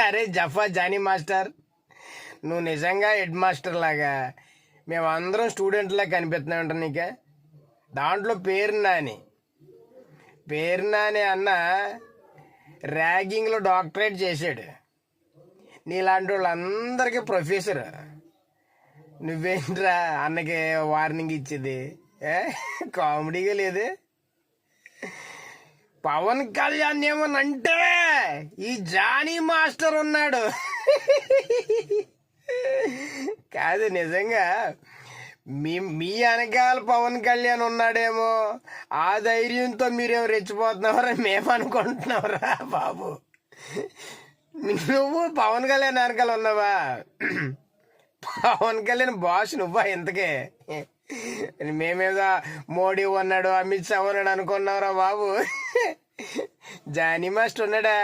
అరే జఫా Johnny master, నువ్వు నిజంగా హెడ్ మాస్టర్ లాగా మేమందరం స్టూడెంట్లా కనిపిస్తున్నామంట నీకే. దాంట్లో పేరు నాని అన్న ర్యాగింగ్లో డాక్టరేట్ చేశాడు. నీలాంటి వాళ్ళందరికీ ప్రొఫెసర్. నువ్వేంట్రా అన్నకి వార్నింగ్ ఇచ్చేది? కామెడీగా లేదు. పవన్ కళ్యాణ్ ఏమనంటే ఈ జానీ మాస్టర్ ఉన్నాడు. కాదు, నిజంగా మీ వెనకాల పవన్ కళ్యాణ్ ఉన్నాడేమో, ఆ ధైర్యంతో మీరేమో రెచ్చిపోతున్నారని మేము అనుకుంటున్నావురా బాబు. నువ్వు పవన్ కళ్యాణ్ వెనకాల ఉన్నావా? పవన్ కళ్యాణ్ బాస్ నువ్వా ఇంతకే? మేమేదో మోడీ ఉన్నాడు, అమిత్ షా ఉన్నాడు అనుకున్నావురా బాబు. జానీ మాస్టర్ ఉన్నాడా?